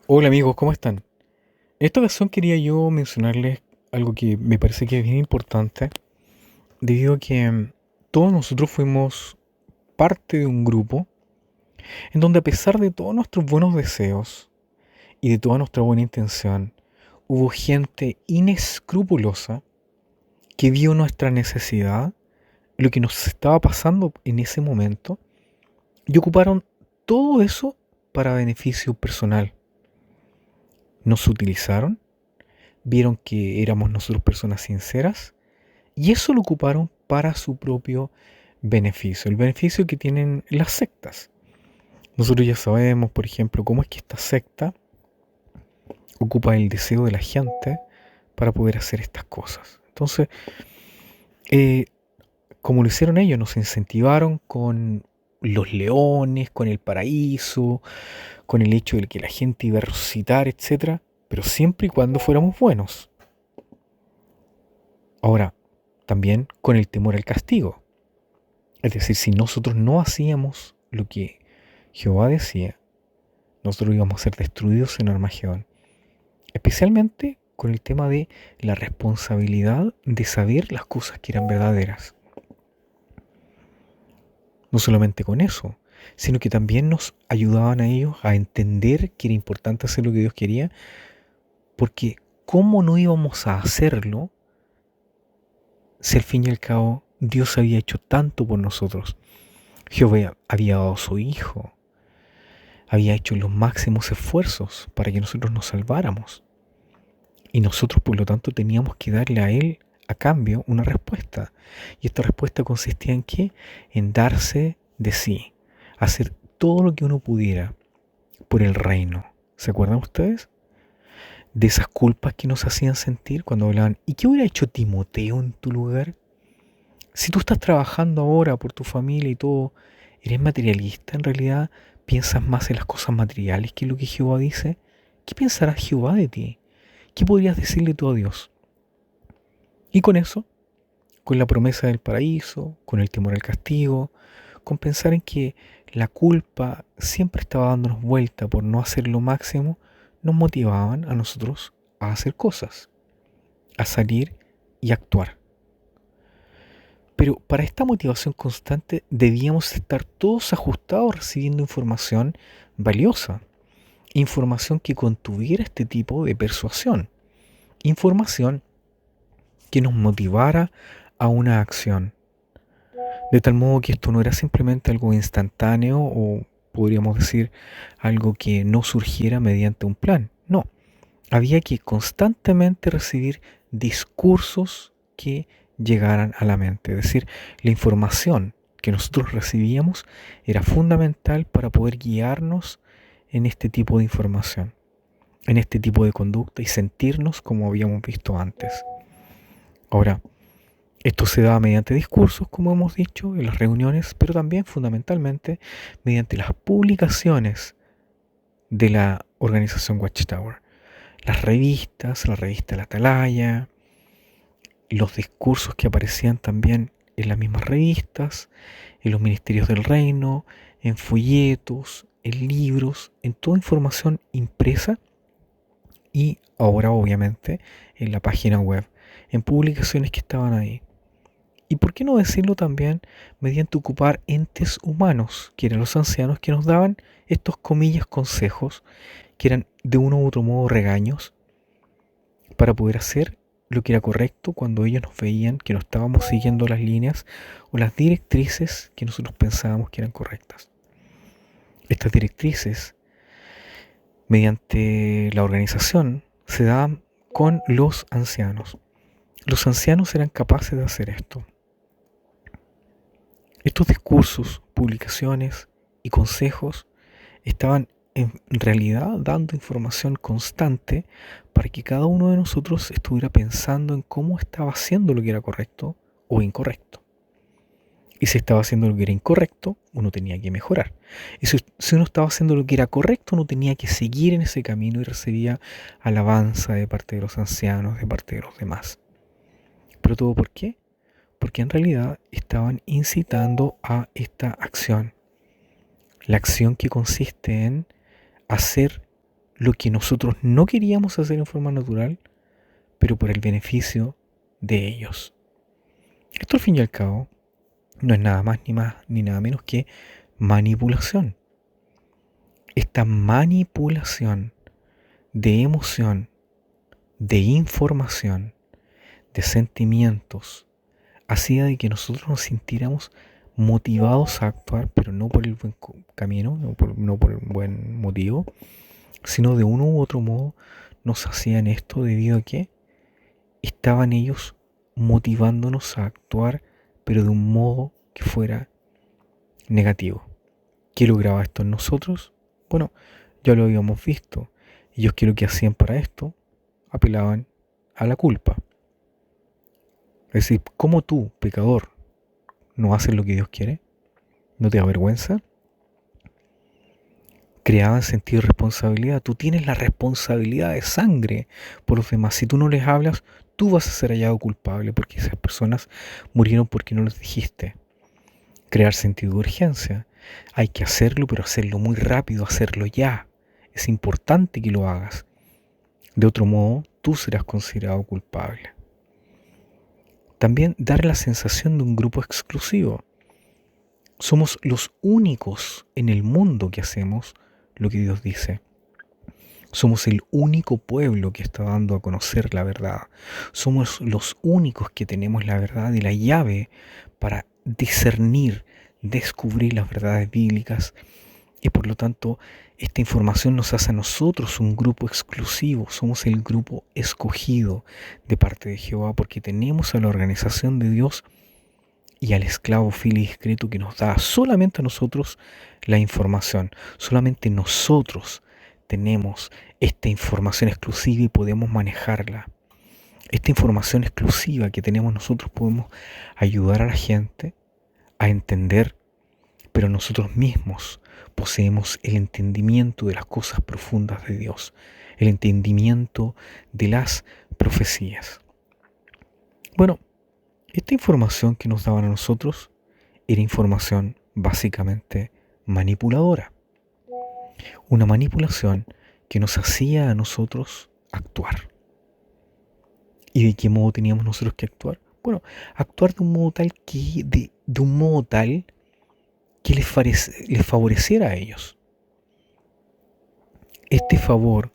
Hola amigos, ¿cómo están? En esta ocasión quería yo mencionarles algo que me parece que es bien importante, debido a que todos nosotros fuimos parte de un grupo en donde a pesar de todos nuestros buenos deseos y de toda nuestra buena intención, hubo gente inescrupulosa que vio nuestra necesidad, lo que nos estaba pasando en ese momento, y ocuparon todo eso para beneficio personal. Nos utilizaron, vieron que éramos nosotros personas sinceras y eso lo ocuparon para su propio beneficio, el beneficio que tienen las sectas. Nosotros ya sabemos, por ejemplo, cómo es que esta secta ocupa el deseo de la gente para poder hacer estas cosas. Entonces, eh, como lo hicieron ellos, nos incentivaron con los leones, con el paraíso, con el hecho de que la gente iba a resucitar, etcétera, pero siempre y cuando fuéramos buenos. Ahora, también con el temor al castigo. Es decir, si nosotros no hacíamos lo que Jehová decía, nosotros íbamos a ser destruidos en Armagedón. Especialmente con el tema de la responsabilidad de saber las cosas que eran verdaderas. No solamente con eso, sino que también nos ayudaban a ellos a entender que era importante hacer lo que Dios quería, porque ¿cómo no íbamos a hacerlo si al fin y al cabo Dios había hecho tanto por nosotros? Jehová había dado a su Hijo, había hecho los máximos esfuerzos para que nosotros nos salváramos. Y nosotros, por lo tanto, teníamos que darle a Él a cambio una respuesta. Y esta respuesta consistía en qué? En darse de sí, hacer todo lo que uno pudiera por el reino. ¿Se acuerdan ustedes? De esas culpas que nos hacían sentir cuando hablaban, ¿y qué hubiera hecho Timoteo en tu lugar? Si tú estás trabajando ahora por tu familia y todo, eres materialista, en realidad piensas más en las cosas materiales que en lo que Jehová dice. ¿Qué pensará Jehová de ti? ¿Qué podrías decirle tú a Dios? Y con eso, con la promesa del paraíso, con el temor al castigo, con pensar en que la culpa siempre estaba dándonos vuelta por no hacer lo máximo, nos motivaban a nosotros a hacer cosas, a salir y actuar. Pero para esta motivación constante debíamos estar todos ajustados recibiendo información valiosa, información que contuviera este tipo de persuasión, información que nos motivara a una acción. De tal modo que esto no era simplemente algo instantáneo o podríamos decir algo que no surgiera mediante un plan. No, había que constantemente recibir discursos que llegaran a la mente. Es decir, la información que nosotros recibíamos era fundamental para poder guiarnos en este tipo de información, en este tipo de conducta y sentirnos como habíamos visto antes. Ahora, esto se da mediante discursos, como hemos dicho, en las reuniones, pero también fundamentalmente mediante las publicaciones de la organización Watchtower. Las revistas, la revista La Atalaya, los discursos que aparecían también en las mismas revistas, en los ministerios del reino, en folletos, en libros, en toda información impresa y ahora obviamente en la página web, en publicaciones que estaban ahí. Y por qué no decirlo también mediante ocupar entes humanos, que eran los ancianos que nos daban estos comillas consejos, que eran de uno u otro modo regaños, para poder hacer lo que era correcto cuando ellos nos veían que no estábamos siguiendo las líneas o las directrices que nosotros pensábamos que eran correctas. Estas directrices, mediante la organización, se daban con los ancianos. Los ancianos eran capaces de hacer esto. Estos discursos, publicaciones y consejos estaban en realidad dando información constante para que cada uno de nosotros estuviera pensando en cómo estaba haciendo lo que era correcto o incorrecto. Y si estaba haciendo lo que era incorrecto, uno tenía que mejorar. Y si uno estaba haciendo lo que era correcto, uno tenía que seguir en ese camino y recibía alabanza de parte de los ancianos, de parte de los demás. ¿Pero todo por qué? Porque en realidad estaban incitando a esta acción. La acción que consiste en hacer lo que nosotros no queríamos hacer en forma natural, pero por el beneficio de ellos. Esto al fin y al cabo no es nada más ni nada menos que manipulación. Esta manipulación de emoción, de información, de sentimientos, hacía de que nosotros nos sintiéramos motivados a actuar, pero no por el buen camino, no por el buen motivo, sino de uno u otro modo nos hacían esto debido a que estaban ellos motivándonos a actuar, pero de un modo que fuera negativo. ¿Qué lograba esto en nosotros? Bueno, ya lo habíamos visto. Ellos, ¿qué es lo que hacían para esto? Apelaban a la culpa. Es decir, ¿cómo tú, pecador, no haces lo que Dios quiere? ¿No te da vergüenza? Creaban sentido de responsabilidad. Tú tienes la responsabilidad de sangre por los demás. Si tú no les hablas, tú vas a ser hallado culpable porque esas personas murieron porque no les dijiste. Crear sentido de urgencia. Hay que hacerlo, pero hacerlo muy rápido, hacerlo ya. Es importante que lo hagas. De otro modo, tú serás considerado culpable. También dar la sensación de un grupo exclusivo. Somos los únicos en el mundo que hacemos lo que Dios dice. Somos el único pueblo que está dando a conocer la verdad. Somos los únicos que tenemos la verdad y la llave para discernir, descubrir las verdades bíblicas. Y por lo tanto, esta información nos hace a nosotros un grupo exclusivo. Somos el grupo escogido de parte de Jehová porque tenemos a la organización de Dios y al esclavo fiel y discreto que nos da solamente a nosotros la información. Solamente nosotros tenemos esta información exclusiva y podemos manejarla. Esta información exclusiva que tenemos nosotros podemos ayudar a la gente a entender, pero nosotros mismos poseemos el entendimiento de las cosas profundas de Dios, el entendimiento de las profecías. Bueno, esta información que nos daban a nosotros era información básicamente manipuladora. Una manipulación que nos hacía a nosotros actuar. ¿Y de qué modo teníamos nosotros que actuar? Bueno, actuar de un modo tal que les favoreciera a ellos. Este favor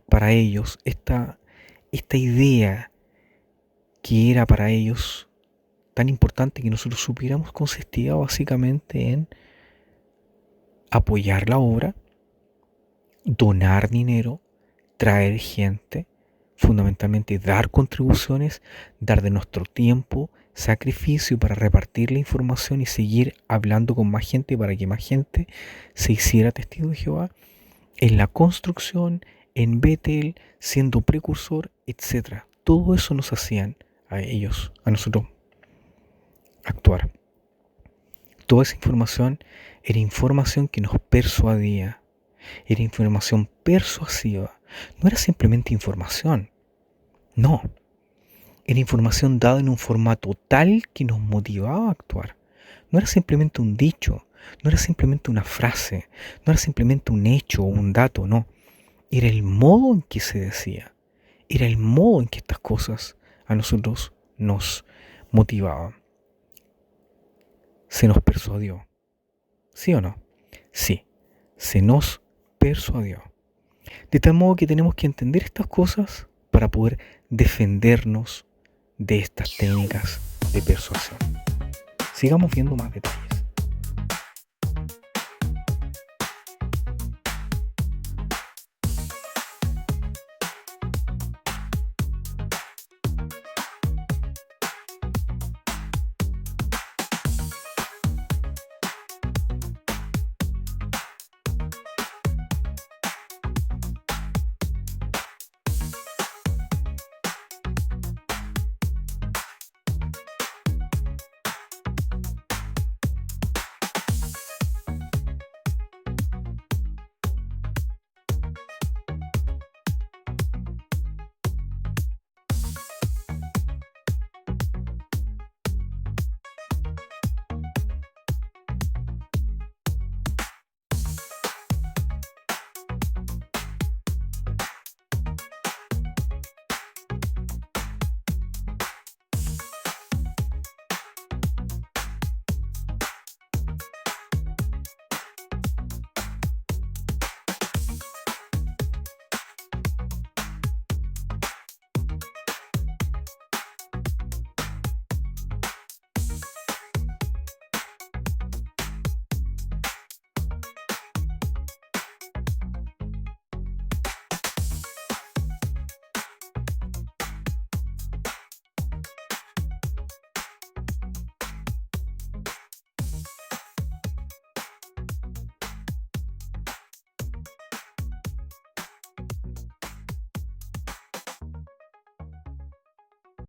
para ellos, esta idea que era para ellos tan importante que nosotros supiéramos, consistía básicamente en apoyar la obra, donar dinero, traer gente, fundamentalmente dar contribuciones, dar de nuestro tiempo, sacrificio para repartir la información y seguir hablando con más gente para que más gente se hiciera testigo de Jehová, en la construcción, en Betel, siendo precursor, etc. Todo eso nos hacían a ellos, a nosotros, actuar. Toda esa información era información que nos persuadía, era información persuasiva, no era simplemente información, no, era información dada en un formato tal que nos motivaba a actuar. No era simplemente un dicho, no era simplemente una frase, no era simplemente un hecho o un dato, no. Era el modo en que se decía, era el modo en que estas cosas a nosotros nos motivaban. Se nos persuadió, ¿sí o no? Sí, se nos persuadió. De tal modo que tenemos que entender estas cosas para poder defendernos de estas técnicas de persuasión. Sigamos viendo más detalles.